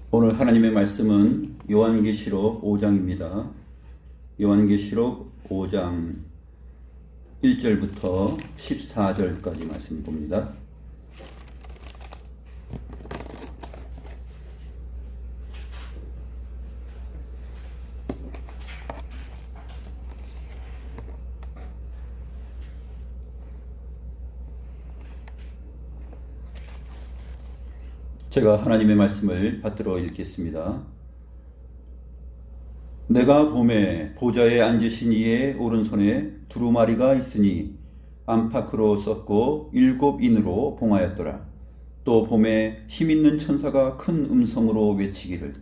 오늘 하나님의 말씀은 요한계시록 5장입니다. 요한계시록 5장 1절부터 14절까지 말씀 봅니다. 제가 하나님의 말씀을 받들어 읽겠습니다. 내가 보매 보좌에 앉으신 이의 오른손에 두루마리가 있으니 안팎으로 썼고 7인으로 봉하였더라. 또 보매 힘있는 천사가 큰 음성으로 외치기를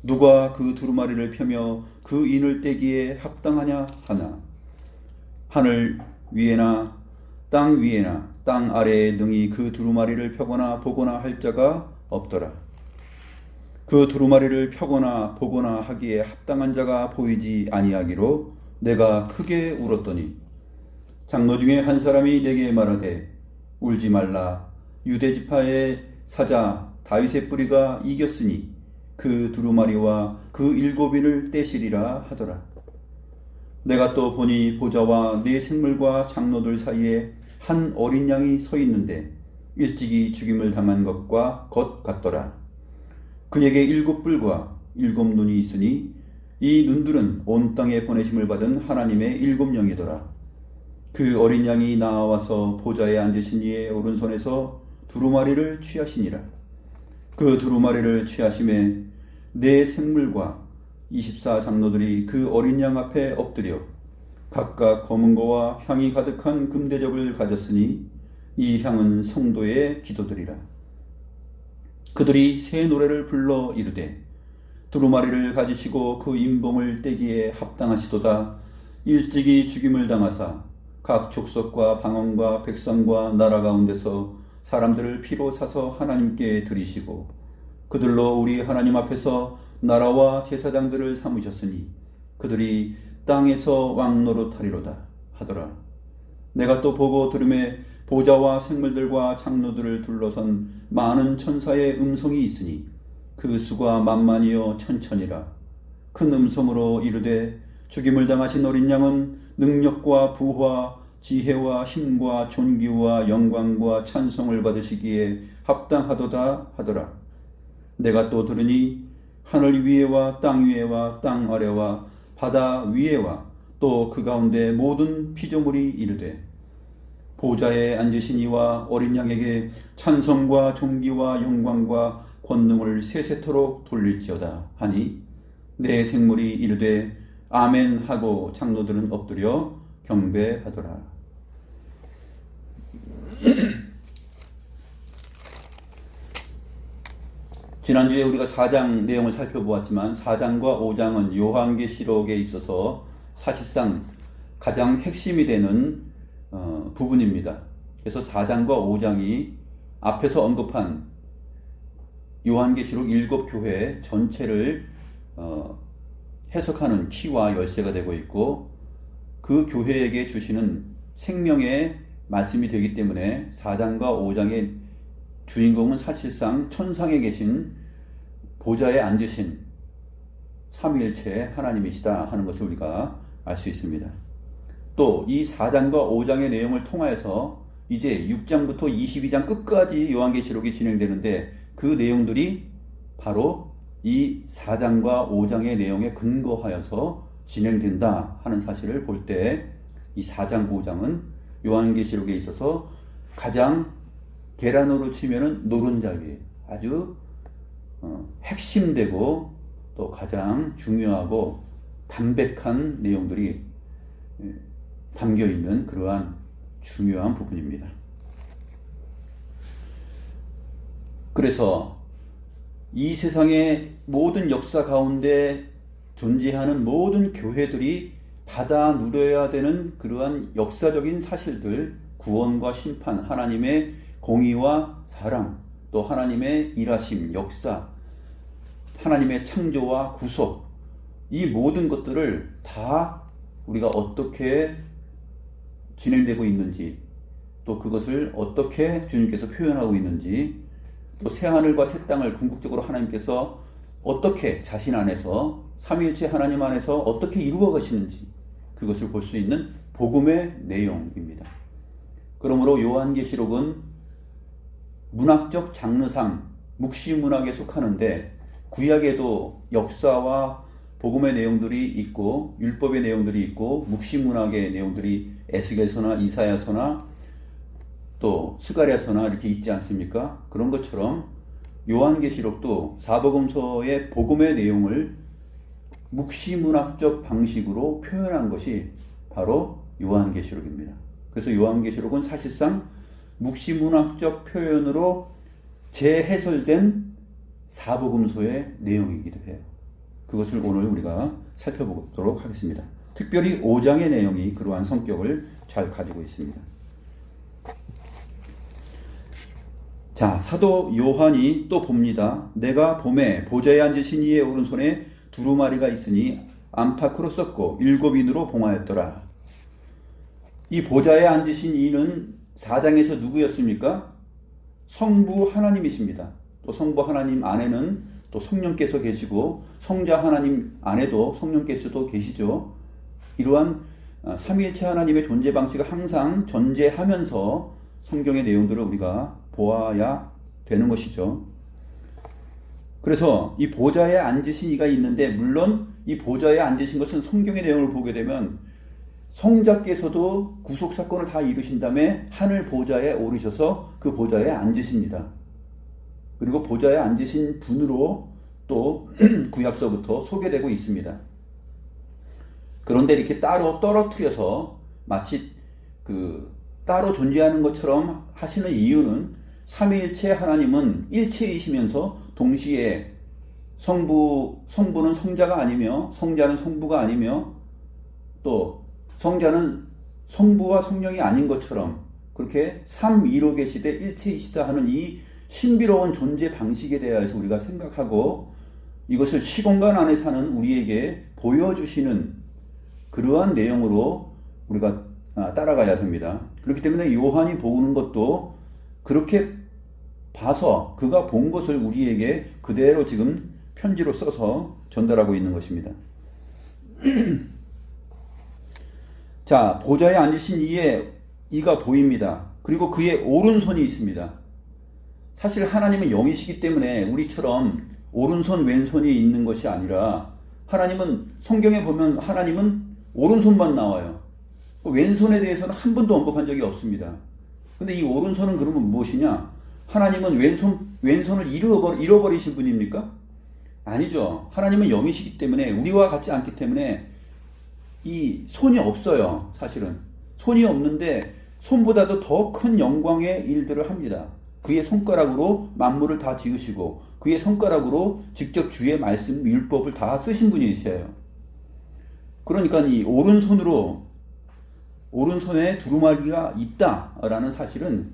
누가 그 두루마리를 펴며 그 인을 떼기에 합당하냐 하나. 하늘 위에나 땅 위에나 땅 아래에 능히 그 두루마리를 펴거나 보거나 할 자가 없더라. 그 두루마리를 펴거나 보거나 하기에 합당한 자가 보이지 아니하기로 내가 크게 울었더니 장로 중에 한 사람이 내게 말하되 울지 말라. 유대 지파의 사자 다윗의 뿌리가 이겼으니 그 두루마리와 그 7인을 떼시리라 하더라. 내가 또 보니 보좌와 네 생물과 장로들 사이에 한 어린 양이 서 있는데 일찍이 죽임을 당한 것과 것 같더라. 그에게 7뿔과 7눈이 있으니 이 눈들은 온 땅에 보내심을 받은 하나님의 7영이더라. 그 어린 양이 나와서 보좌에 앉으신 이의 오른손에서 두루마리를 취하시니라. 그 두루마리를 취하심에 네 생물과 24장로들이 그 어린 양 앞에 엎드려 각각 검은 거와 향이 가득한 금대접을 가졌으니 이 향은 성도의 기도들이라. 그들이 새 노래를 불러 이르되 두루마리를 가지시고 그 인봉을 떼기에 합당하시도다. 일찍이 죽임을 당하사 각 족속과 방언과 백성과 나라 가운데서 사람들을 피로 사서 하나님께 드리시고 그들로 우리 하나님 앞에서 나라와 제사장들을 삼으셨으니 그들이 땅에서 왕노릇하리로다 하더라. 내가 또 보고 들음에 보좌와 생물들과 장로들을 둘러선 많은 천사의 음성이 있으니 그 수가 만만이요 천천이라. 큰 음성으로 이르되 죽임을 당하신 어린 양은 능력과 부와 지혜와 힘과 존귀와 영광과 찬송을 받으시기에 합당하도다 하더라. 내가 또 들으니 하늘 위에와 땅 위에와 땅 아래와 바다 위에와 또 그 가운데 모든 피조물이 이르되 보좌에 앉으신 이와 어린 양에게 찬송과 존귀와 영광과 권능을 세세토록 돌릴지어다 하니 내 생물이 이르되 아멘 하고 장로들은 엎드려 경배하더라. 지난주에 우리가 4장 내용을 살펴보았지만 4장과 5장은 요한계시록에 있어서 사실상 가장 핵심이 되는 부분입니다. 그래서 4장과 5장이 앞에서 언급한 요한계시록 7교회 전체를 해석하는 키와 열쇠가 되고 있고 그 교회에게 주시는 생명의 말씀이 되기 때문에 4장과 5장의 주인공은 사실상 천상에 계신 보좌에 앉으신 삼위일체 하나님이시다 하는 것을 우리가 알 수 있습니다. 또 이 4장과 5장의 내용을 통하여서 이제 6장부터 22장 끝까지 요한계시록이 진행되는데 그 내용들이 바로 이 4장과 5장의 내용에 근거하여서 진행된다 하는 사실을 볼 때 이 4장, 5장은 요한계시록에 있어서 가장 계란으로 치면은 노른자위에 아주 핵심되고 또 가장 중요하고 담백한 내용들이 담겨있는 그러한 중요한 부분입니다. 그래서 이 세상의 모든 역사 가운데 존재하는 모든 교회들이 받아 누려야 되는 그러한 역사적인 사실들, 구원과 심판, 하나님의 공의와 사랑, 또 하나님의 일하심, 역사, 하나님의 창조와 구속, 이 모든 것들을 다 우리가 어떻게 진행되고 있는지, 또 그것을 어떻게 주님께서 표현하고 있는지 또 새하늘과 새 땅을 궁극적으로 하나님께서 어떻게 자신 안에서 삼위일체 하나님 안에서 어떻게 이루어 가시는지 그것을 볼 수 있는 복음의 내용입니다. 그러므로 요한계시록은 문학적 장르상 묵시문학에 속하는데 구약에도 역사와 복음의 내용들이 있고 율법의 내용들이 있고 묵시문학의 내용들이 에스겔서나 이사야서나 또 스가랴서나 이렇게 있지 않습니까? 그런 것처럼 요한계시록도 사복음서의 복음의 내용을 묵시문학적 방식으로 표현한 것이 바로 요한계시록입니다. 그래서 요한계시록은 사실상 묵시문학적 표현으로 재해설된 사복음서의 내용이기도 해요. 그것을 오늘 우리가 살펴보도록 하겠습니다. 특별히 5장의 내용이 그러한 성격을 잘 가지고 있습니다. 자, 사도 요한이 또 봅니다. 내가 봄에 보좌에 앉으신 이의 오른손에 두루마리가 있으니 안팎으로 썼고 7인으로 봉하였더라. 이 보좌에 앉으신 이는 4장에서 누구였습니까? 성부 하나님이십니다. 또 성부 하나님 안에는 또 성령께서 계시고 성자 하나님 안에도 성령께서도 계시죠. 이러한 삼위일체 하나님의 존재 방식을 항상 전제하면서 성경의 내용들을 우리가 보아야 되는 것이죠. 그래서 이 보좌에 앉으신 이가 있는데 물론 이 보좌에 앉으신 것은 성경의 내용을 보게 되면 성자께서도 구속사건을 다 이루신 다음에 하늘 보좌에 오르셔서 그 보좌에 앉으십니다. 그리고 보좌에 앉으신 분으로 또 구약서부터 소개되고 있습니다. 그런데 이렇게 따로 떨어뜨려서 마치 따로 존재하는 것처럼 하시는 이유는 삼위일체 하나님은 일체이시면서 동시에 성부는 성자가 아니며 성자는 성부가 아니며 또 성자는 성부와 성령이 아닌 것처럼 그렇게 삼위로 계시되 일체이시다 하는 이 신비로운 존재 방식에 대해서 우리가 생각하고 이것을 시공간 안에 사는 우리에게 보여주시는 그러한 내용으로 우리가 따라가야 됩니다. 그렇기 때문에 요한이 보는 것도 그렇게 봐서 그가 본 것을 우리에게 그대로 지금 편지로 써서 전달하고 있는 것입니다. 자, 보좌에 앉으신 이가 보입니다. 그리고 그의 오른손이 있습니다. 사실 하나님은 영이시기 때문에 우리처럼 오른손 왼손이 있는 것이 아니라 하나님은 성경에 보면 하나님은 오른손만 나와요. 왼손에 대해서는 한 번도 언급한 적이 없습니다. 근데 이 오른손은 그러면 무엇이냐? 하나님은 왼손을 잃어버리신 분입니까? 아니죠. 하나님은 영이시기 때문에 우리와 같지 않기 때문에 이 손이 없어요. 사실은 손이 없는데 손보다도 더 큰 영광의 일들을 합니다. 그의 손가락으로 만물을 다 지으시고 그의 손가락으로 직접 주의 말씀 율법을 다 쓰신 분이세요. 그러니까 이 오른손에 두루마리가 있다라는 사실은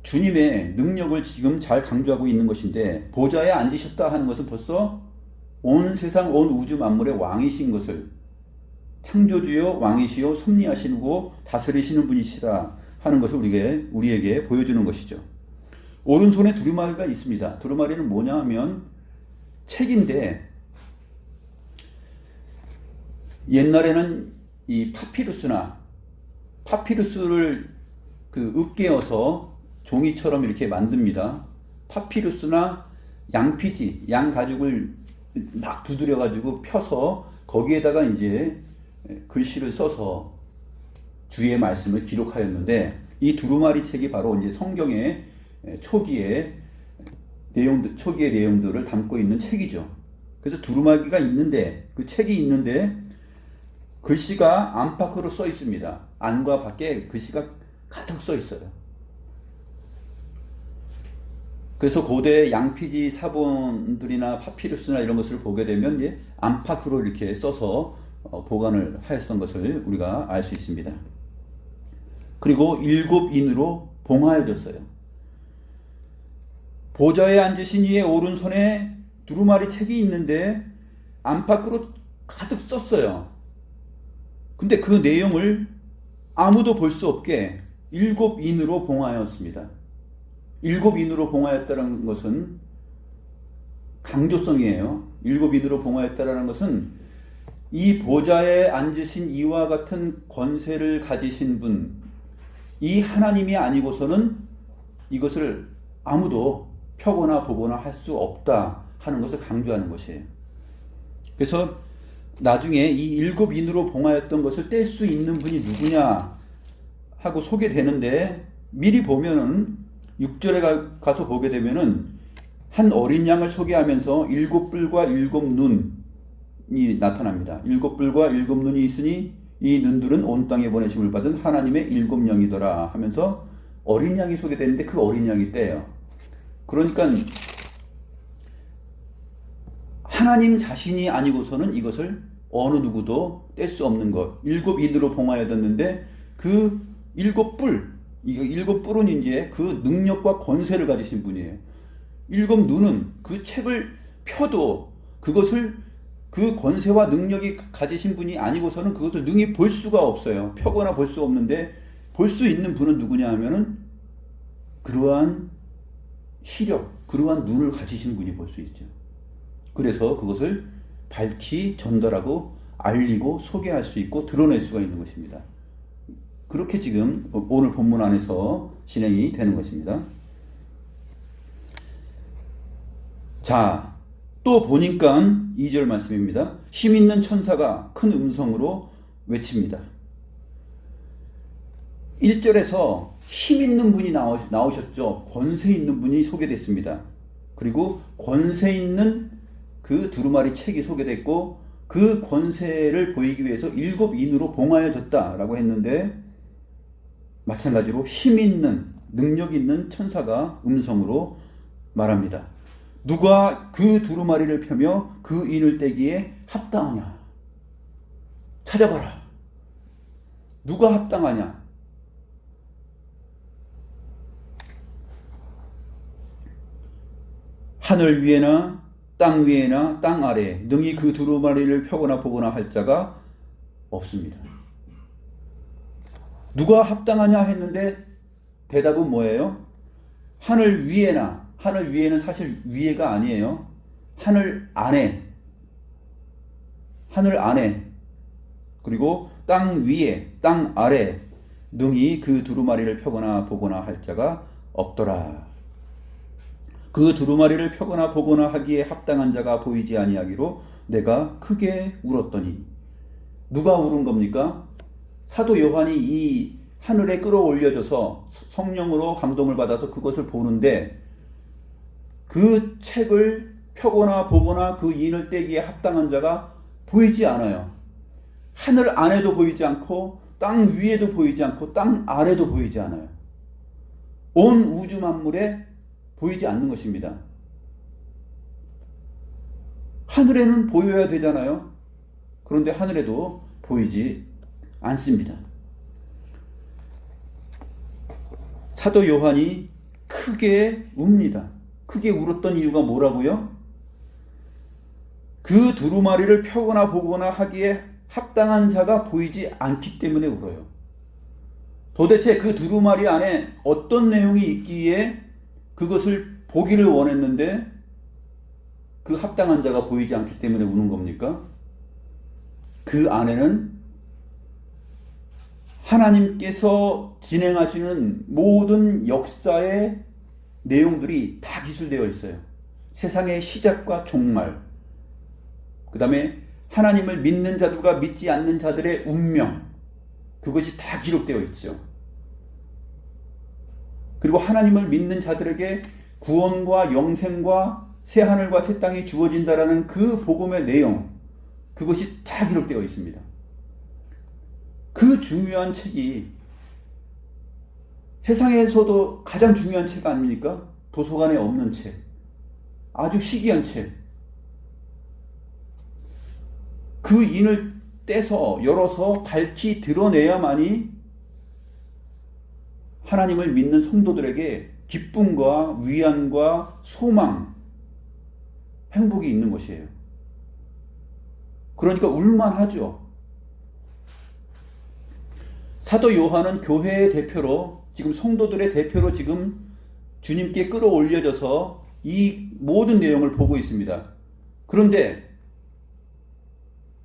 주님의 능력을 지금 잘 강조하고 있는 것인데 보좌에 앉으셨다 하는 것은 벌써 온 세상 온 우주 만물의 왕이신 것을 창조주요 왕이시요 섭리하시고 다스리시는 분이시다 하는 것을 우리에게 보여주는 것이죠. 오른손에 두루마리가 있습니다. 두루마리는 뭐냐 하면 책인데 옛날에는 이 파피루스를 으깨어서 종이처럼 이렇게 만듭니다. 파피루스나 양피지, 양 가죽을 막 두드려 가지고 펴서 거기에다가 이제 글씨를 써서 주의 말씀을 기록하였는데 이 두루마리 책이 바로 이제 성경의 초기의 내용들을 담고 있는 책이죠. 그래서 두루마리가 있는데 그 책이 있는데 글씨가 안팎으로 써 있습니다. 안과 밖에 글씨가 가득 써 있어요. 그래서 고대 양피지 사본들이나 파피루스나 이런 것을 보게 되면 이제 안팎으로 이렇게 써서 보관을 하였던 것을 우리가 알 수 있습니다. 그리고 7인으로 봉하여졌어요. 보좌에 앉으신 이의 오른손에 두루마리 책이 있는데 안팎으로 가득 썼어요. 근데 그 내용을 아무도 볼 수 없게 7인으로 봉하였습니다. 일곱 인으로 봉하였다는 것은 강조성이에요. 일곱 인으로 봉하였다는 것은 이 보좌에 앉으신 이와 같은 권세를 가지신 분, 이 하나님이 아니고서는 이것을 아무도 펴거나 보거나 할 수 없다 하는 것을 강조하는 것이에요. 그래서 나중에 이 일곱 인으로 봉하였던 것을 뗄 수 있는 분이 누구냐 하고 소개되는데, 미리 보면은 6절에 가서 보게 되면은 한 어린 양을 소개하면서 일곱 뿔과 일곱 눈이 나타납니다. 일곱 뿔과 일곱 눈이 있으니 이 눈들은 온 땅에 보내심을 받은 하나님의 일곱 영이더라 하면서 어린 양이 소개되는데, 그 어린 양이 떼요. 그러니까 하나님 자신이 아니고서는 이것을 어느 누구도 뗄 수 없는 것. 일곱 인으로 봉하여졌는데 그 일곱 뿔, 이거 일곱 뿔은 이제 그 능력과 권세를 가지신 분이에요. 일곱 눈은 그 책을 펴도 그것을 그 권세와 능력이 가지신 분이 아니고서는 그것을 능히 볼 수가 없어요. 펴거나 볼 수 없는데, 볼 수 있는 분은 누구냐 하면은 그러한 시력, 그러한 눈을 가지신 분이 볼 수 있죠. 그래서 그것을 밝히 전달하고 알리고 소개할 수 있고 드러낼 수가 있는 것입니다. 그렇게 지금 오늘 본문 안에서 진행이 되는 것입니다. 자, 또 보니까 2절 말씀입니다. 힘 있는 천사가 큰 음성으로 외칩니다. 1절에서 힘 있는 분이 나오셨죠. 권세 있는 분이 소개됐습니다. 그리고 권세 있는 그 두루마리 책이 소개됐고, 그 권세를 보이기 위해서 일곱 인으로 봉하여졌다라고 했는데, 마찬가지로 힘 있는, 능력 있는 천사가 음성으로 말합니다. 누가 그 두루마리를 펴며 그 인을 떼기에 합당하냐? 찾아봐라. 누가 합당하냐? 하늘 위에나 땅 위에나 땅 아래에 능히 그 두루마리를 펴거나 보거나 할 자가 없습니다. 누가 합당하냐 했는데 대답은 뭐예요? 하늘 위에나, 하늘 위에는 사실 위에가 아니에요. 하늘 안에, 하늘 안에, 그리고 땅 위에, 땅 아래 능히 그 두루마리를 펴거나 보거나 할 자가 없더라. 그 두루마리를 펴거나 보거나 하기에 합당한 자가 보이지 아니하기로 내가 크게 울었더니. 누가 울은 겁니까? 사도 요한이 이 하늘에 끌어올려져서 성령으로 감동을 받아서 그것을 보는데, 그 책을 펴거나 보거나 그 인을 떼기에 합당한 자가 보이지 않아요. 하늘 안에도 보이지 않고 땅 위에도 보이지 않고 땅 아래도 보이지 않아요. 온 우주 만물에 보이지 않는 것입니다. 하늘에는 보여야 되잖아요. 그런데 하늘에도 보이지 않습니다. 사도 요한이 크게 웁니다. 크게 울었던 이유가 뭐라고요? 그 두루마리를 펴거나 보거나 하기에 합당한 자가 보이지 않기 때문에 울어요. 도대체 그 두루마리 안에 어떤 내용이 있기에 그것을 보기를 원했는데 그 합당한 자가 보이지 않기 때문에 우는 겁니까? 그 안에는 하나님께서 진행하시는 모든 역사의 내용들이 다 기술되어 있어요. 세상의 시작과 종말, 그 다음에 하나님을 믿는 자들과 믿지 않는 자들의 운명, 그것이 다 기록되어 있죠. 그리고 하나님을 믿는 자들에게 구원과 영생과 새 하늘과 새 땅이 주어진다라는 그 복음의 내용, 그것이 다 기록되어 있습니다. 그 중요한 책이 세상에서도 가장 중요한 책 아닙니까? 도서관에 없는 책, 아주 희귀한 책. 그 인을 떼서 열어서 밝히 드러내야만이 하나님을 믿는 성도들에게 기쁨과 위안과 소망, 행복이 있는 것이에요. 그러니까 울만하죠. 사도 요한은 교회의 대표로, 지금 성도들의 대표로 지금 주님께 끌어올려져서 이 모든 내용을 보고 있습니다. 그런데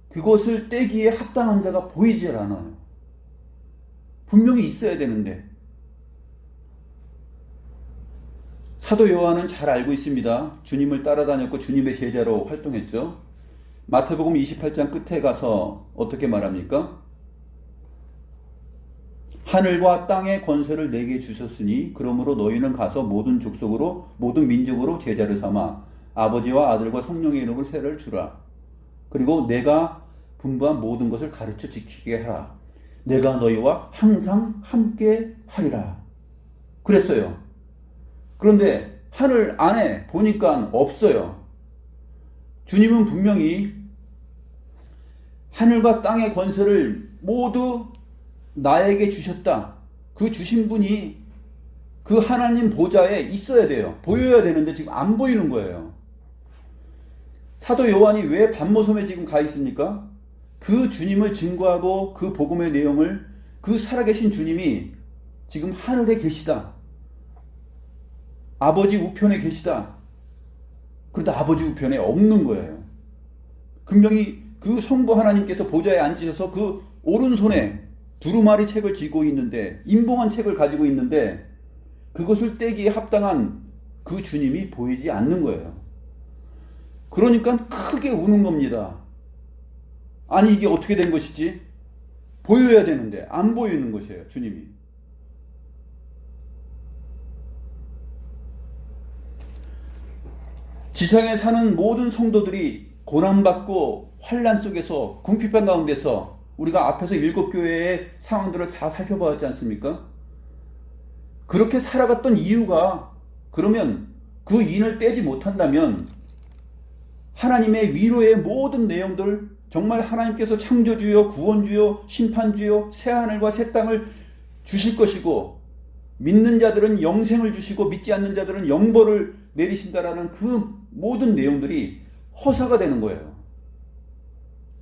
그것을 떼기에 합당한 자가 보이질 않아요. 분명히 있어야 되는데. 사도 요한은 잘 알고 있습니다. 주님을 따라다녔고 주님의 제자로 활동했죠. 마태복음 28장 끝에 가서 어떻게 말합니까? 하늘과 땅의 권세를 내게 주셨으니 그러므로 너희는 가서 모든 족속으로 모든 민족으로 제자를 삼아 아버지와 아들과 성령의 이름으로 세례를 주라. 그리고 내가 분부한 모든 것을 가르쳐 지키게 하라. 내가 너희와 항상 함께 하리라. 그랬어요. 그런데 하늘 안에 보니까 없어요. 주님은 분명히 하늘과 땅의 권세를 모두 나에게 주셨다. 그 주신 분이 그 하나님 보좌에 있어야 돼요. 보여야 되는데 지금 안 보이는 거예요. 사도 요한이 왜 patmos섬에 지금 가 있습니까? 그 주님을 증거하고 그 복음의 내용을 그 살아계신 주님이 지금 하늘에 계시다. 아버지 우편에 계시다. 그런데 아버지 우편에 없는 거예요. 분명히 그 성부 하나님께서 보좌에 앉으셔서 그 오른손에 두루마리 책을 쥐고 있는데, 임봉한 책을 가지고 있는데 그것을 떼기에 합당한 그 주님이 보이지 않는 거예요. 그러니까 크게 우는 겁니다. 아니 이게 어떻게 된 것이지? 보여야 되는데 안 보이는 것이에요. 주님이. 지상에 사는 모든 성도들이 고난받고 환난 속에서 궁핍한 가운데서 우리가 앞에서 7교회의 상황들을 다 살펴보았지 않습니까? 그렇게 살아갔던 이유가, 그러면 그 인을 떼지 못한다면 하나님의 위로의 모든 내용들, 정말 하나님께서 창조주요, 구원주요, 심판주요, 새하늘과 새 땅을 주실 것이고 믿는 자들은 영생을 주시고 믿지 않는 자들은 영벌을 내리신다라는 그 모든 내용들이 허사가 되는 거예요.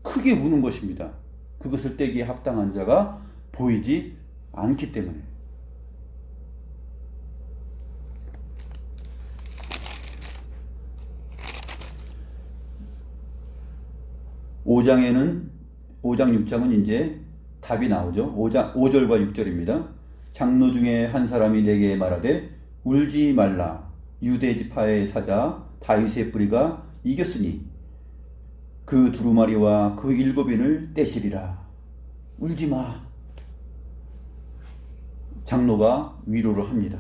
크게 우는 것입니다. 그것을 떼기에 합당한 자가 보이지 않기 때문에. (5장 6장은 이제 답이 나오죠. 5절과 6절입니다. 장로 중에 한 사람이 내게 말하되 울지 말라. 유대 지파의 사자 다윗의 뿌리가 이겼으니 그 두루마리와 그 7인을 떼시리라. 울지 마. 장로가 위로를 합니다.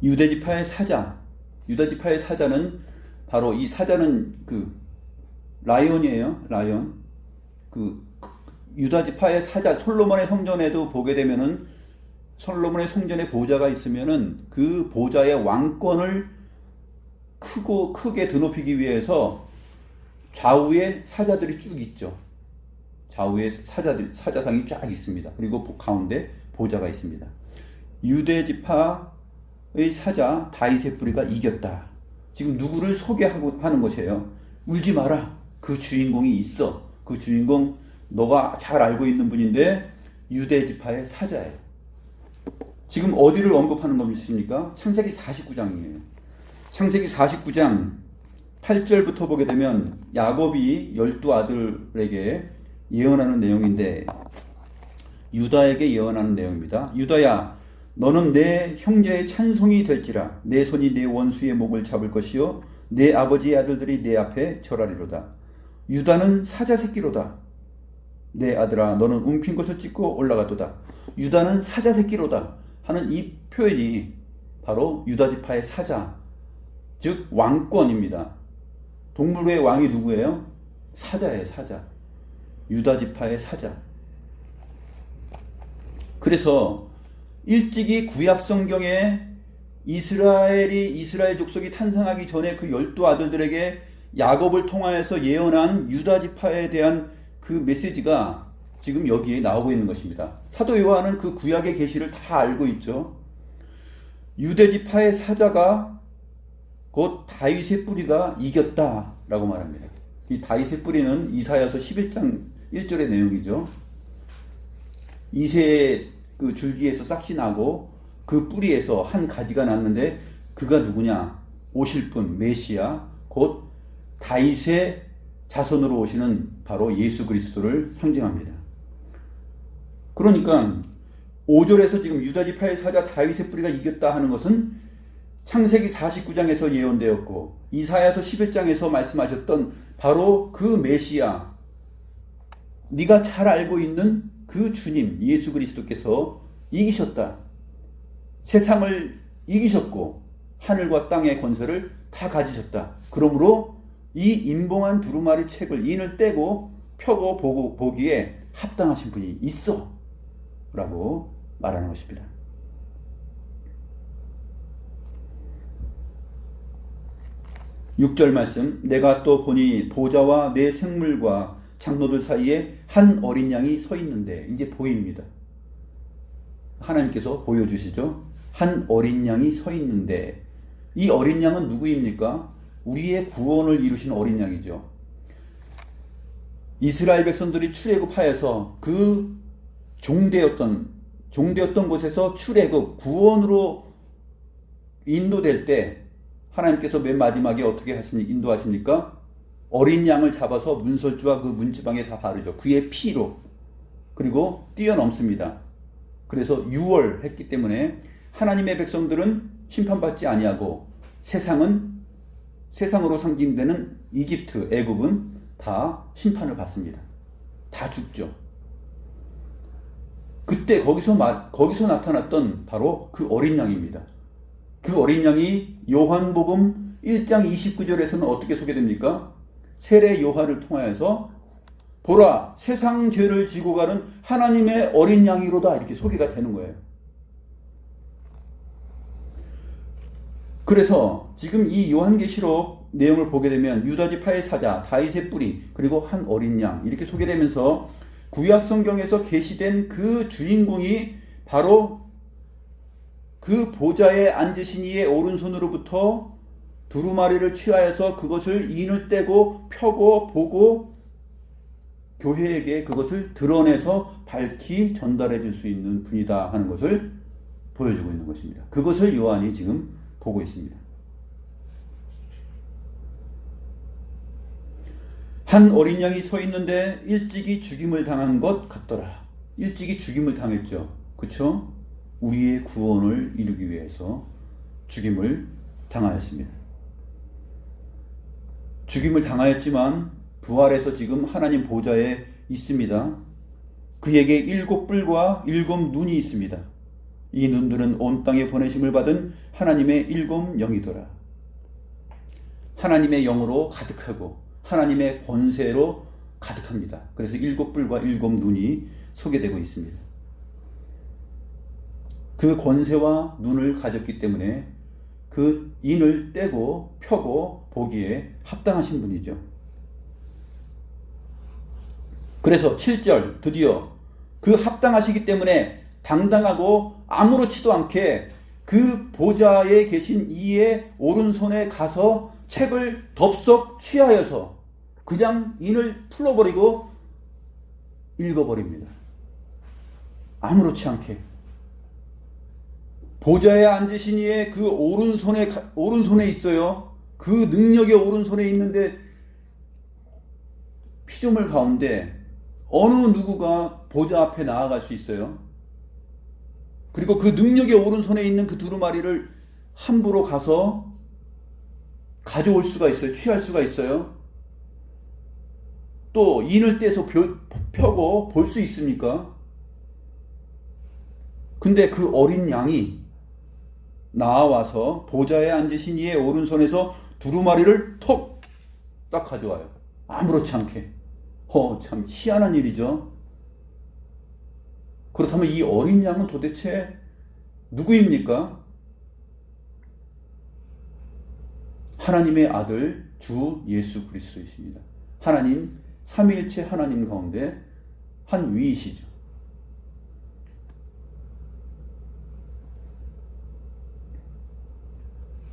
유대 지파의 사자, 유다 지파의 사자는 바로 이 사자는 그 라이온이에요. 라이온. 그 유다 지파의 사자, 솔로몬의 성전에도 보게 되면은 솔로몬의 성전에 보좌가 있으면은 그 보좌의 왕권을 크게 드높이기 위해서 좌우에 사자들이 쭉 있죠. 좌우에 사자상이 쫙 있습니다. 그리고 가운데 보좌가 있습니다. 유대 지파의 사자 다윗의 뿌리가 이겼다. 지금 누구를 소개하고 하는 것이에요. 울지 마라. 그 주인공이 있어. 그 주인공 너가 잘 알고 있는 분인데 유대 지파의 사자예요. 지금 어디를 언급하는 것입니까? 창세기 49장이에요. 창세기 49장 8절부터 보게 되면 야곱이 12아들에게 예언하는 내용인데, 유다에게 예언하는 내용입니다. 유다야, 너는 내 형제의 찬송이 될지라. 내 손이 내 원수의 목을 잡을 것이요 내 아버지의 아들들이 내 앞에 절하리로다. 유다는 사자 새끼로다. 내 아들아, 너는 움킨 것을 찢고 올라가도다. 유다는 사자 새끼로다 하는 이 표현이 바로 유다 지파의 사자, 즉 왕권입니다. 동물의 왕이 누구예요? 사자예요. 사자. 유다 지파의 사자. 그래서 일찍이 구약 성경에 이스라엘 족속이 탄생하기 전에 그 12아들들에게 야곱을 통하여서 예언한 유다 지파에 대한 그 메시지가 지금 여기에 나오고 있는 것입니다. 사도 요한은 그 구약의 계시를 다 알고 있죠. 유대 지파의 사자가 곧 다윗의 뿌리가 이겼다라고 말합니다. 이 다윗의 뿌리는 이사야서 11장 1절의 내용이죠. 이새의 그 줄기에서 싹이 나고 그 뿌리에서 한 가지가 났는데 그가 누구냐? 오실 분 메시아 곧 다윗의 자손으로 오시는 바로 예수 그리스도를 상징합니다. 그러니까 5절에서 지금 유다 지파의 사자 다윗의 뿌리가 이겼다 하는 것은 창세기 49장에서 예언되었고 이사야서 11장에서 말씀하셨던 바로 그 메시아, 네가 잘 알고 있는 그 주님 예수 그리스도께서 이기셨다. 세상을 이기셨고 하늘과 땅의 권세를 다 가지셨다. 그러므로 이 임봉한 두루마리 책을 인을 떼고 펴고 보기에 합당하신 분이 있어 라고 말하는 것입니다. (6절) 말씀, 내가 또 보니 보좌와 내 생물과 장로들 사이에 한 어린 양이 서 있는데, 이제 보입니다. 하나님께서 보여주시죠. 한 어린 양이 서 있는데, 이 어린 양은 누구입니까? 우리의 구원을 이루신 어린 양이죠. 이스라엘 백성들이 출애굽하여서 그 종되었던 곳에서 출애굽 구원으로 인도될 때 하나님께서 맨 마지막에 어떻게 인도하십니까? 어린 양을 잡아서 문설주와 그 문지방에 다 바르죠. 그의 피로. 그리고 뛰어넘습니다. 그래서 유월했기 때문에 하나님의 백성들은 심판받지 아니하고 세상으로 상징되는 이집트, 애굽은 다 심판을 받습니다. 다 죽죠. 그때 거기서 나타났던 바로 그 어린 양입니다. 그 어린 양이 요한복음 1장 29절에서는 어떻게 소개됩니까? 세례 요한을 통하여서 보라, 세상 죄를 지고 가는 하나님의 어린 양이로다, 이렇게 소개가 되는 거예요. 그래서 지금 이 요한계시록 내용을 보게 되면 유다 지파의 사자, 다윗의 뿌리, 그리고 한 어린 양, 이렇게 소개되면서 구약 성경에서 계시된 그 주인공이 바로 그 보좌에 앉으신 이의 오른손으로부터 두루마리를 취하여서 그것을 인을 떼고 펴고 보고 교회에게 그것을 드러내서 밝히 전달해 줄 수 있는 분이다 하는 것을 보여주고 있는 것입니다. 그것을 요한이 지금 보고 있습니다. 한 어린 양이 서 있는데 일찍이 죽임을 당한 것 같더라. 일찍이 죽임을 당했죠. 그렇죠? 우리의 구원을 이루기 위해서 죽임을 당하였습니다. 죽임을 당하였지만 부활해서 지금 하나님 보좌에 있습니다. 그에게 7뿔과 7눈이 있습니다. 이 눈들은 온 땅에 보내심을 받은 하나님의 7영이더라. 하나님의 영으로 가득하고 하나님의 권세로 가득합니다. 그래서 7뿔과 7눈이 소개되고 있습니다. 그 권세와 눈을 가졌기 때문에 그 인을 떼고 펴고 보기에 합당하신 분이죠. 그래서 7절, 드디어 그 합당하시기 때문에 당당하고 아무렇지도 않게 그 보좌에 계신 이의 오른손에 가서 책을 덥석 취하여서 그냥 인을 풀어버리고 읽어버립니다. 아무렇지 않게. 보좌에 앉으신 이의 그 오른손에 있어요. 그 능력의 오른손에 있는데 피조물 가운데 어느 누구가 보좌 앞에 나아갈 수 있어요? 그리고 그 능력의 오른손에 있는 그 두루마리를 함부로 가서 가져올 수가 있어요? 취할 수가 있어요? 또 인을 떼서 펴고 볼 수 있습니까? 근데 그 어린 양이 나와서 보좌에 앉으신 이의 오른손에서 두루마리를 톡 딱 가져와요. 아무렇지 않게. 참 희한한 일이죠. 그렇다면 이 어린 양은 도대체 누구입니까? 하나님의 아들 주 예수 그리스도이십니다. 하나님 삼위일체 하나님 가운데 한 위이시죠.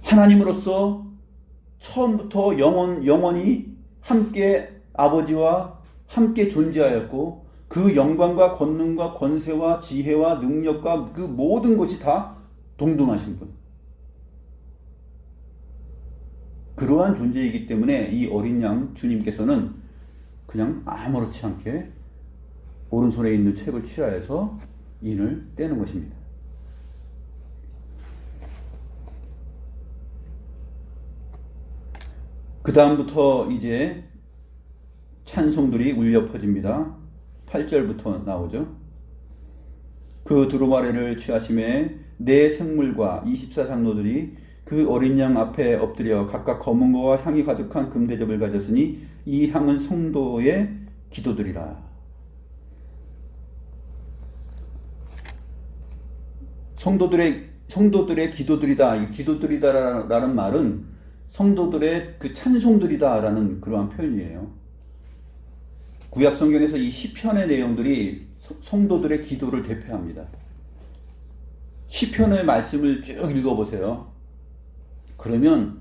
하나님으로서 처음부터 영원히 함께 아버지와 함께 존재하였고 그 영광과 권능과 권세와 지혜와 능력과 그 모든 것이 다 동등하신 분. 그러한 존재이기 때문에 이 어린 양 주님께서는 그냥 아무렇지 않게 오른손에 있는 책을 취하여서 인을 떼는 것입니다. 그 다음부터 이제 찬송들이 울려 퍼집니다. 8절부터 나오죠. 그 두루마리를 취하심에 네 생물과 24장로들이 그 어린 양 앞에 엎드려 각각 검은 거와 향이 가득한 금대접을 가졌으니 이 향은 성도의 기도들이라. 성도들의 기도들이다. 이 기도들이다라는 말은 성도들의 그 찬송들이다라는 그러한 표현이에요. 구약 성경에서 이 시편의 내용들이 성도들의 기도를 대표합니다. 시편의 말씀을 쭉 읽어보세요. 그러면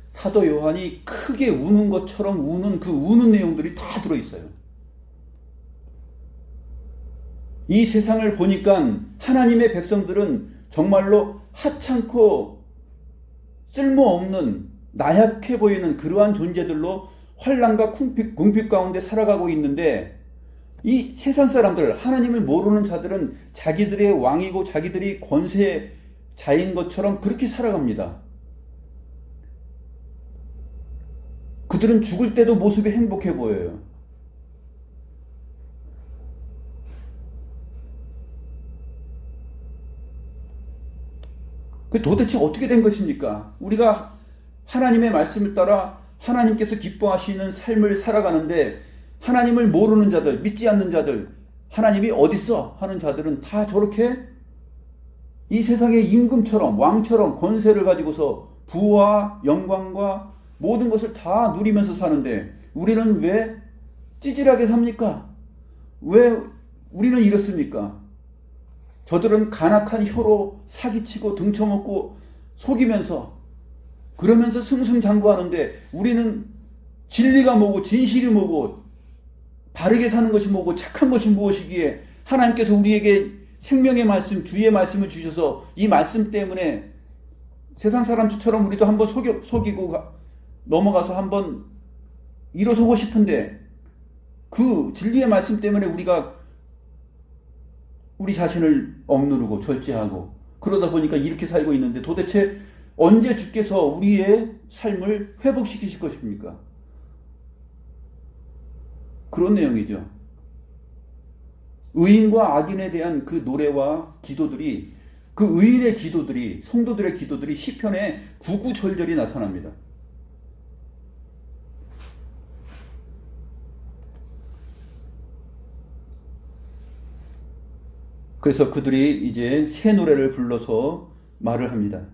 사도 요한이 크게 우는 것처럼 우는 그 우는 내용들이 다 들어있어요. 이 세상을 보니까 하나님의 백성들은 정말로 하찮고 쓸모없는 나약해 보이는 그러한 존재들로 환난과 궁핍 가운데 살아가고 있는데, 이 세상 사람들, 하나님을 모르는 자들은 자기들의 왕이고 자기들이 권세자인 것처럼 그렇게 살아갑니다. 그들은 죽을 때도 모습이 행복해 보여요. 그 도대체 어떻게 된 것입니까? 우리가 하나님의 말씀을 따라 하나님께서 기뻐하시는 삶을 살아가는데, 하나님을 모르는 자들, 믿지 않는 자들, 하나님이 어딨어 하는 자들은 다 저렇게 이 세상의 임금처럼, 왕처럼 권세를 가지고서 부와 영광과 모든 것을 다 누리면서 사는데, 우리는 왜 찌질하게 삽니까? 왜 우리는 이렇습니까? 저들은 간악한 혀로 사기치고 등쳐먹고 속이면서, 그러면서 승승장구하는데, 우리는 진리가 뭐고 진실이 뭐고 바르게 사는 것이 뭐고 착한 것이 무엇이기에 하나님께서 우리에게 생명의 말씀, 주의 말씀을 주셔서 이 말씀 때문에 세상 사람처럼 우리도 한번 속이고 넘어가서 한번 일어서고 싶은데, 그 진리의 말씀 때문에 우리가 우리 자신을 억누르고 절제하고 그러다 보니까 이렇게 살고 있는데, 도대체 언제 주께서 우리의 삶을 회복시키실 것입니까? 그런 내용이죠. 의인과 악인에 대한 그 노래와 기도들이, 그 의인의 기도들이, 성도들의 기도들이 시편의 구구절절히 나타납니다. 그래서 그들이 이제 새 노래를 불러서 말을 합니다.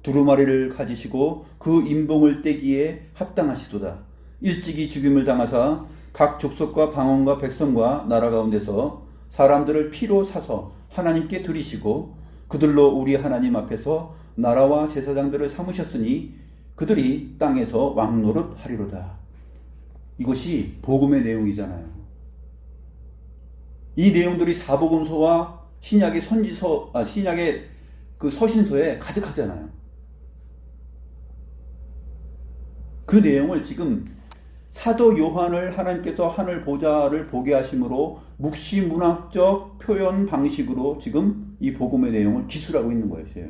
두루마리를 가지시고 그 인봉을 떼기에 합당하시도다. 일찍이 죽임을 당하사 각 족속과 방언과 백성과 나라 가운데서 사람들을 피로 사서 하나님께 드리시고 그들로 우리 하나님 앞에서 나라와 제사장들을 삼으셨으니 그들이 땅에서 왕노릇 하리로다. 이것이 복음의 내용이잖아요. 이 내용들이 사복음서와 신약의 신약의 그 서신서에 가득하잖아요. 그 내용을 지금 사도 요한을 하나님께서 하늘 보좌를 보게 하심으로 묵시문학적 표현 방식으로 지금 이 복음의 내용을 기술하고 있는 것이에요.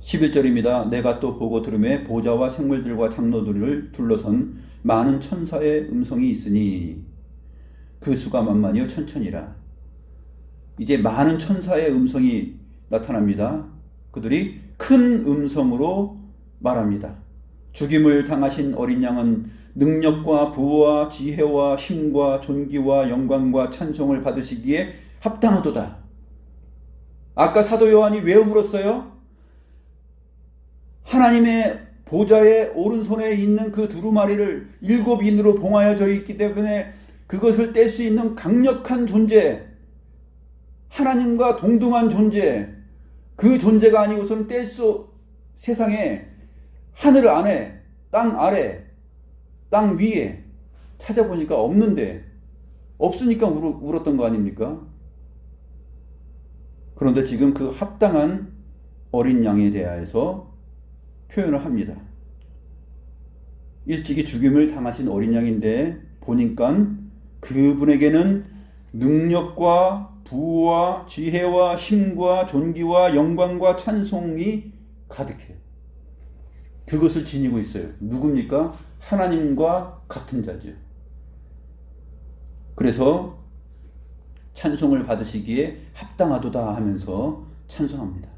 11절입니다. 내가 또 보고 들음에 보좌와 생물들과 장로들을 둘러선 많은 천사의 음성이 있으니 그 수가 만만이요 천천이라. 이제 많은 천사의 음성이 나타납니다. 그들이 큰 음성으로 말합니다. 죽임을 당하신 어린 양은 능력과 부와 지혜와 힘과 존귀와 영광과 찬송을 받으시기에 합당하도다. 아까 사도 요한이 왜 울었어요? 하나님의 보좌의 오른손에 있는 그 두루마리를 7인으로 봉하여져 있기 때문에 그것을 뗄 수 있는 강력한 존재, 하나님과 동등한 존재, 그 존재가 아니고서는 세상에 하늘 안에, 땅 아래, 땅 위에 찾아보니까 없는데, 없으니까 울었던 거 아닙니까? 그런데 지금 그 합당한 어린 양에 대하여서 표현을 합니다. 일찍이 죽임을 당하신 어린 양인데 보니까 그분에게는 능력과 부와 지혜와 힘과 존귀와 영광과 찬송이 가득해요. 그것을 지니고 있어요. 누굽니까? 하나님과 같은 자죠. 그래서 찬송을 받으시기에 합당하도다 하면서 찬송합니다.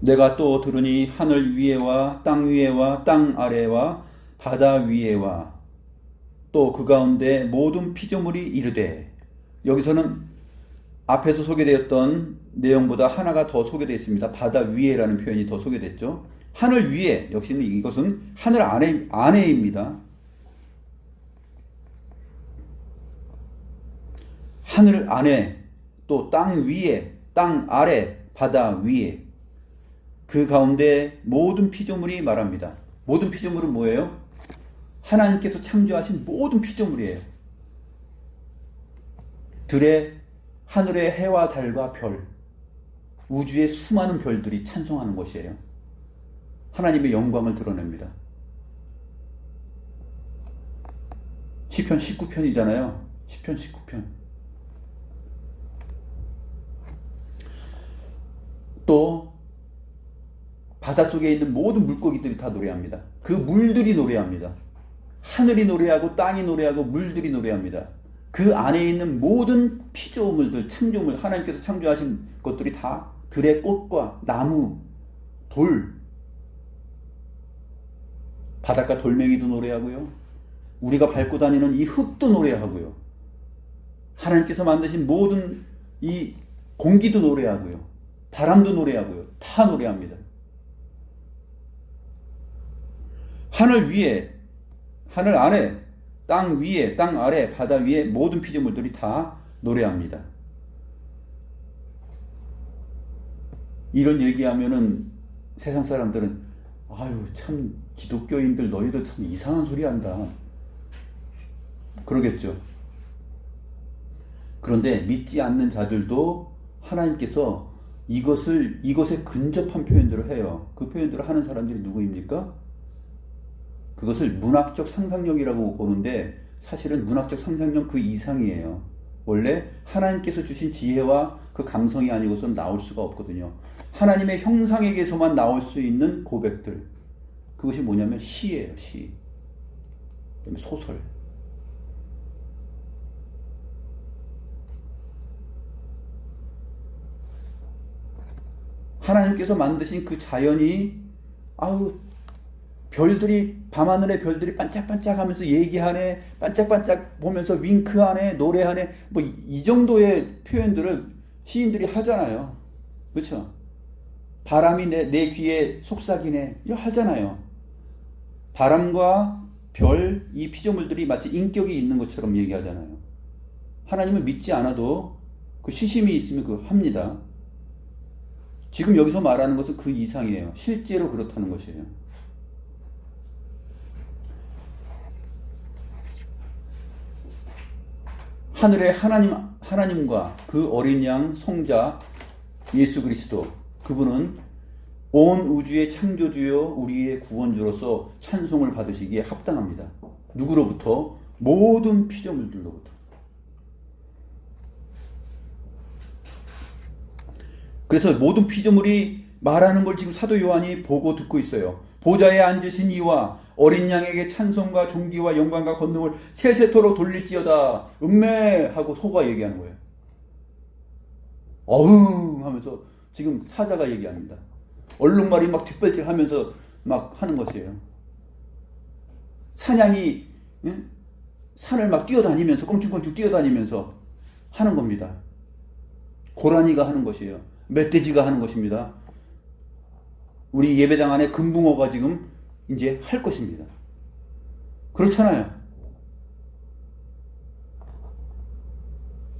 내가 또 들으니 하늘 위에와 땅 위에와 땅 아래와 바다 위에와 또 그 가운데 모든 피조물이 이르되, 여기서는 앞에서 소개되었던 내용보다 하나가 더 소개되어 있습니다. 바다 위에라는 표현이 더 소개됐죠. 하늘 위에, 역시는 이것은 하늘 안에입니다. 하늘 안에, 또 땅 위에, 땅 아래, 바다 위에, 그 가운데 모든 피조물이 말합니다. 모든 피조물은 뭐예요? 하나님께서 창조하신 모든 피조물이에요. 하늘의 해와 달과 별, 우주의 수많은 별들이 찬송하는 것이에요. 하나님의 영광을 드러냅니다. 시편 19편이잖아요. 시편 19편. 또 바닷속에 있는 모든 물고기들이 다 노래합니다. 그 물들이 노래합니다. 하늘이 노래하고 땅이 노래하고 물들이 노래합니다. 그 안에 있는 모든 피조물들, 창조물, 하나님께서 창조하신 것들이 다 들의 꽃과 나무, 돌, 바닷가 돌멩이도 노래하고요. 우리가 밟고 다니는 이 흙도 노래하고요. 하나님께서 만드신 모든 이 공기도 노래하고요. 바람도 노래하고요. 다 노래합니다. 하늘 위에, 하늘 아래, 땅 위에, 땅 아래, 바다 위에 모든 피조물들이 다 노래합니다. 이런 얘기하면은 세상 사람들은 아유 참 기독교인들 너희들 참 이상한 소리 한다 그러겠죠. 그런데 믿지 않는 자들도 하나님께서 이것에 근접한 표현들을 해요. 그 표현들을 하는 사람들이 누구입니까? 그것을 문학적 상상력이라고 보는데 사실은 문학적 상상력 그 이상이에요. 원래 하나님께서 주신 지혜와 그 감성이 아니고선 나올 수가 없거든요. 하나님의 형상에게서만 나올 수 있는 고백들, 그것이 뭐냐면 시예요. 시, 그다음에 소설. 하나님께서 만드신 그 자연이 별들이, 밤하늘의 별들이 반짝반짝하면서 얘기하네, 반짝반짝 보면서 윙크하네, 노래하네, 뭐 이 정도의 표현들을 시인들이 하잖아요. 그렇죠? 바람이 내 귀에 속삭이네, 이거 하잖아요. 바람과 별, 이 피조물들이 마치 인격이 있는 것처럼 얘기하잖아요. 하나님을 믿지 않아도 그 시심이 있으면 그거 합니다. 지금 여기서 말하는 것은 그 이상이에요. 실제로 그렇다는 것이에요. 하늘의 하나님과 그 어린 양 성자 예수 그리스도, 그분은 온 우주의 창조주요 우리의 구원주로서 찬송을 받으시기에 합당합니다. 누구로부터? 모든 피조물들로부터. 그래서 모든 피조물이 말하는 걸 지금 사도 요한이 보고 듣고 있어요. 보좌에 앉으신 이와 어린 양에게 찬송과 존귀와 영광과 권능을 세세토록 돌릴지어다. 음메하고 소가 얘기하는 거예요. 어흥 하면서 지금 사자가 얘기합니다. 얼룩말이 막 뒷발질하면서 막 하는 것이에요. 사냥이 산을 막 뛰어다니면서 껑충껑충 뛰어다니면서 하는 겁니다. 고라니가 하는 것이에요. 멧돼지가 하는 것입니다. 우리 예배당 안에 금붕어가 지금 이제 할 것입니다. 그렇잖아요.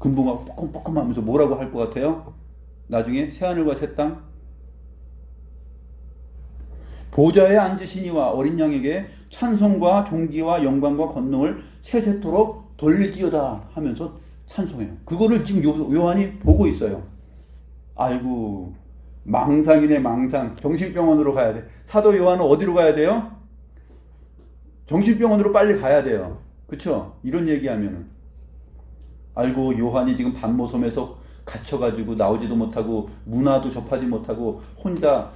금붕하고 뽀끔뽀끔 하면서 뭐라고 할 것 같아요? 나중에 새하늘과 새 땅? 보좌에 앉으신 이와 어린 양에게 찬송과 존귀와 영광과 권능을 세세토록 돌릴지어다 하면서 찬송해요. 그거를 지금 요한이 보고 있어요. 아이고, 망상이네, 망상. 정신병원으로 가야 돼. 사도 요한은 어디로 가야 돼요? 정신병원으로 빨리 가야 돼요. 그쵸? 이런 얘기하면은. 아이고, 요한이 지금 반모섬에서 갇혀가지고 나오지도 못하고 문화도 접하지 못하고 혼자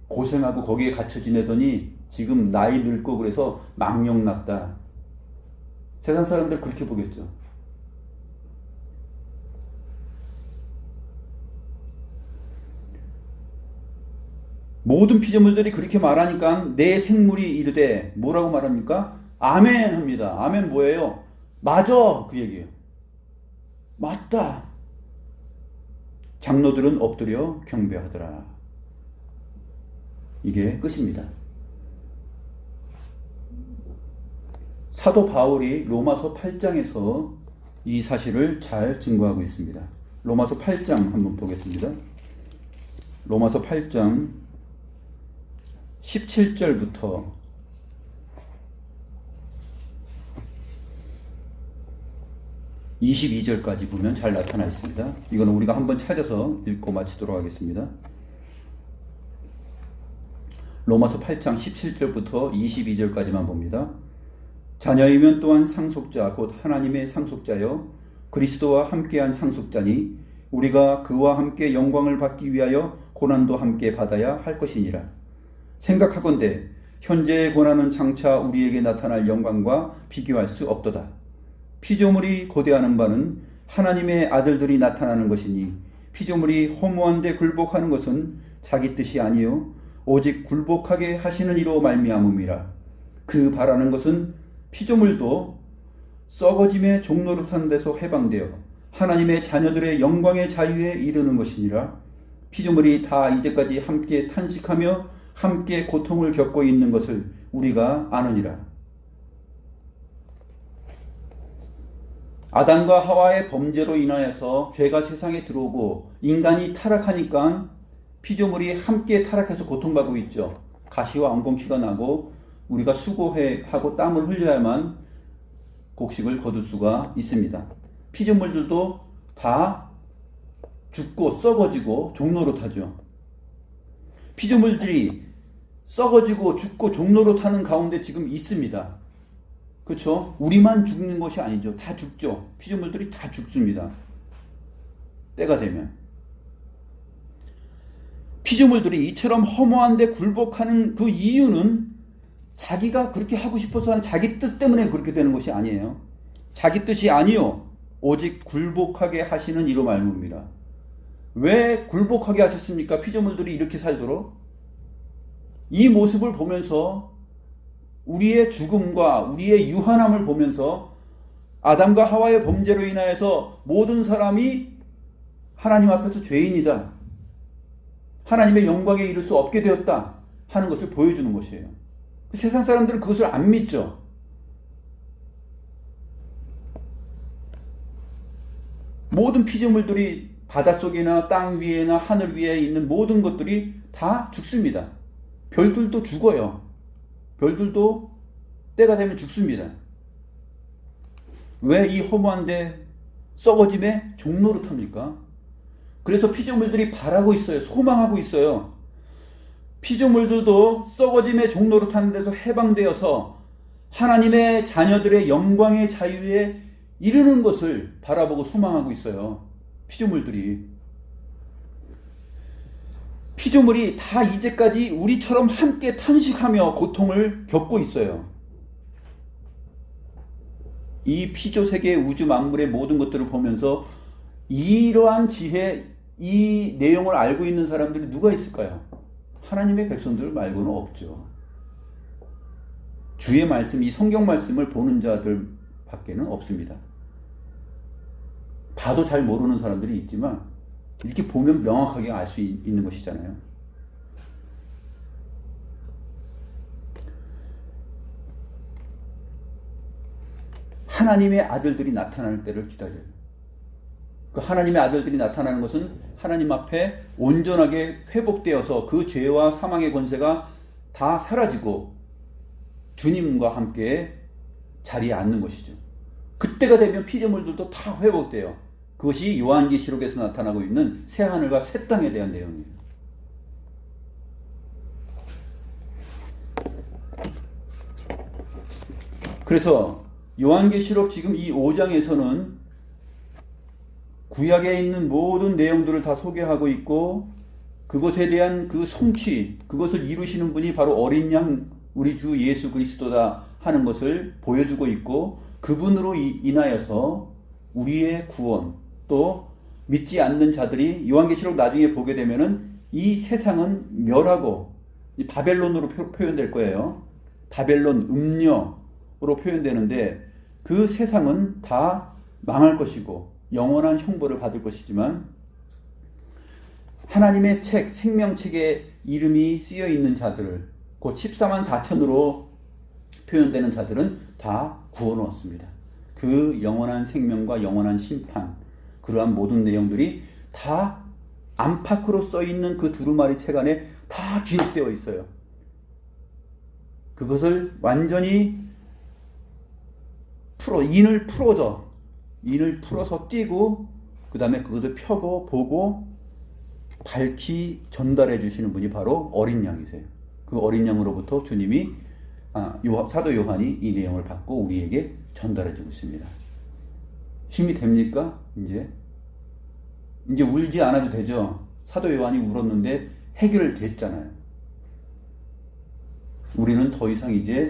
고생하고 거기에 갇혀 지내더니 지금 나이 늙고 그래서 망령 났다. 세상 사람들 그렇게 보겠죠. 모든 피조물들이 그렇게 말하니까 내 생물이 이르되 뭐라고 말합니까? 아멘 합니다. 아멘 뭐예요? 맞아 그 얘기예요. 맞다. 장로들은 엎드려 경배하더라. 이게 끝입니다. 사도 바울이 로마서 8장에서 이 사실을 잘 증거하고 있습니다. 로마서 8장 한번 보겠습니다. 로마서 8장 17절부터 22절까지 보면 잘 나타나 있습니다. 이건 우리가 한번 찾아서 읽고 마치도록 하겠습니다. 로마서 8장 17절부터 22절까지만 봅니다. 자녀이면 또한 상속자 곧 하나님의 상속자여 그리스도와 함께한 상속자니 우리가 그와 함께 영광을 받기 위하여 고난도 함께 받아야 할 것이니라. 생각하건대 현재의 고난은 장차 우리에게 나타날 영광과 비교할 수 없도다. 피조물이 고대하는 바는 하나님의 아들들이 나타나는 것이니 피조물이 허무한데 굴복하는 것은 자기 뜻이 아니요 오직 굴복하게 하시는 이로 말미암음이라. 그 바라는 것은 피조물도 썩어짐의 종노릇하는 데서 해방되어 하나님의 자녀들의 영광의 자유에 이르는 것이니라. 피조물이 다 이제까지 함께 탄식하며 함께 고통을 겪고 있는 것을 우리가 아느니라. 아담과 하와의 범죄로 인하여서 죄가 세상에 들어오고 인간이 타락하니까 피조물이 함께 타락해서 고통받고 있죠. 가시와 엉겅퀴가 나고 우리가 수고하고 땀을 흘려야만 곡식을 거둘 수가 있습니다. 피조물들도 다 죽고 썩어지고 종노릇하죠. 피조물들이 썩어지고 죽고 종노릇하는 가운데 지금 있습니다. 그렇죠? 우리만 죽는 것이 아니죠. 다 죽죠. 피조물들이 다 죽습니다. 때가 되면. 피조물들이 이처럼 허무한데 굴복하는 그 이유는 자기가 그렇게 하고 싶어서 하는 자기 뜻 때문에 그렇게 되는 것이 아니에요. 자기 뜻이 아니요 오직 굴복하게 하시는 이로 말미암습니다. 왜 굴복하게 하셨습니까? 피조물들이 이렇게 살도록. 이 모습을 보면서 우리의 죽음과 우리의 유한함을 보면서 아담과 하와의 범죄로 인하여서 모든 사람이 하나님 앞에서 죄인이다. 하나님의 영광에 이를 수 없게 되었다 하는 것을 보여주는 것이에요. 세상 사람들은 그것을 안 믿죠. 모든 피조물들이 바닷속이나 땅 위에나 하늘 위에 있는 모든 것들이 다 죽습니다. 별들도 죽어요. 별들도 때가 되면 죽습니다. 왜 이 허무한데 썩어짐에 종노릇합니까? 그래서 피조물들이 바라고 있어요. 소망하고 있어요. 피조물들도 썩어짐에 종노릇하는 데서 해방되어서 하나님의 자녀들의 영광의 자유에 이르는 것을 바라보고 소망하고 있어요. 피조물이 다 이제까지 우리처럼 함께 탄식하며 고통을 겪고 있어요. 이 피조세계 우주 만물의 모든 것들을 보면서 이러한 지혜, 이 내용을 알고 있는 사람들이 누가 있을까요? 하나님의 백성들 말고는 없죠. 주의 말씀, 이 성경 말씀을 보는 자들 밖에는 없습니다. 봐도 잘 모르는 사람들이 있지만 이렇게 보면 명확하게 알 수 있는 것이잖아요. 하나님의 아들들이 나타날 때를 기다려요. 그 하나님의 아들들이 나타나는 것은 하나님 앞에 온전하게 회복되어서 그 죄와 사망의 권세가 다 사라지고 주님과 함께 자리에 앉는 것이죠. 그때가 되면 피조물들도 다 회복돼요. 그것이 요한계시록에서 나타나고 있는 새하늘과 새 땅에 대한 내용이에요. 그래서 요한계시록 지금 이 5장에서는 구약에 있는 모든 내용들을 다 소개하고 있고, 그것에 대한 그 성취, 그것을 이루시는 분이 바로 어린 양 우리 주 예수 그리스도다 하는 것을 보여주고 있고, 그분으로 인하여서 우리의 구원, 또 믿지 않는 자들이 요한계시록 나중에 보게 되면은 이 세상은 멸하고 바벨론으로 표현될 거예요. 바벨론 음녀로 표현되는데, 그 세상은 다 망할 것이고 영원한 형벌을 받을 것이지만, 하나님의 책, 생명책에 이름이 쓰여 있는 자들, 곧 14만 4천으로 표현되는 자들은 다 구원을 얻습니다. 그 영원한 생명과 영원한 심판, 그러한 모든 내용들이 다 안팎으로 써 있는 그 두루마리 책 안에 다 기록되어 있어요. 그것을 완전히 인을 풀어서 띄고, 그 다음에 그것을 펴고 보고 밝히 전달해 주시는 분이 바로 어린 양이세요. 그 어린 양으로부터 주님이 사도 요한이 이 내용을 받고 우리에게 전달해 주고 있습니다. 힘이 됩니까? 이제 울지 않아도 되죠. 사도 요한이 울었는데 해결됐잖아요. 우리는 더 이상 이제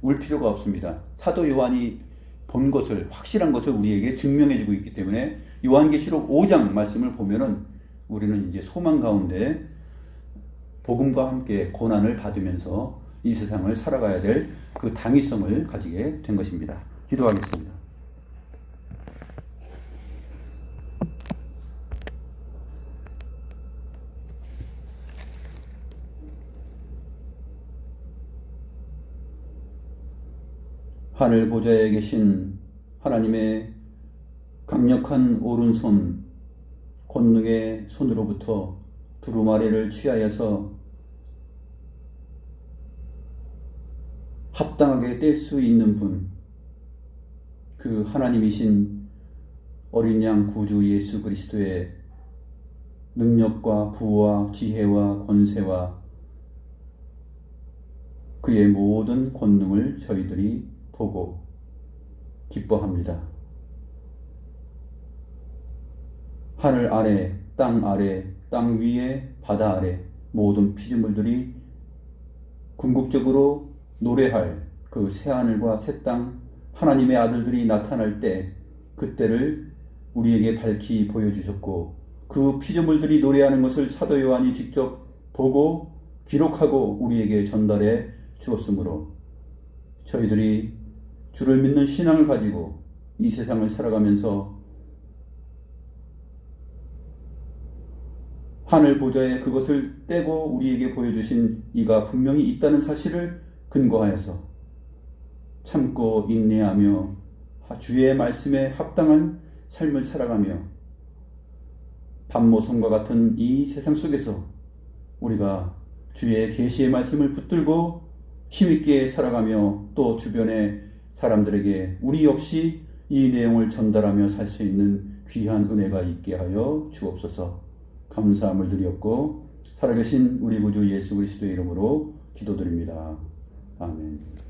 울 필요가 없습니다. 사도 요한이 본 것을, 확실한 것을 우리에게 증명해 주고 있기 때문에 요한계시록 5장 말씀을 보면은 우리는 이제 소망 가운데 복음과 함께 고난을 받으면서 이 세상을 살아가야 될 그 당위성을 가지게 된 것입니다. 기도하겠습니다. 하늘 보좌에 계신 하나님의 강력한 오른손, 권능의 손으로부터 두루마리를 취하여서 합당하게 뗄 수 있는 분, 그 하나님이신 어린 양 구주 예수 그리스도의 능력과 부와 지혜와 권세와 그의 모든 권능을 저희들이 보고 기뻐합니다. 하늘 아래, 땅 위에, 바다 아래 모든 피조물들이 궁극적으로 노래할 그 새하늘과 새 땅, 하나님의 아들들이 나타날 때, 그때를 우리에게 밝히 보여주셨고, 그 피조물들이 노래하는 것을 사도 요한이 직접 보고 기록하고 우리에게 전달해 주었으므로, 저희들이 주를 믿는 신앙을 가지고 이 세상을 살아가면서 하늘 보좌에 그것을 떼고 우리에게 보여주신 이가 분명히 있다는 사실을 근거하여서 참고 인내하며 주의 말씀에 합당한 삶을 살아가며 밤모섬과 같은 이 세상 속에서 우리가 주의 계시의 말씀을 붙들고 힘있게 살아가며 또 주변의 사람들에게 우리 역시 이 내용을 전달하며 살 수 있는 귀한 은혜가 있게 하여 주옵소서. 감사함을 드리옵고 살아계신 우리 구주 예수 그리스도의 이름으로 기도드립니다. 아멘.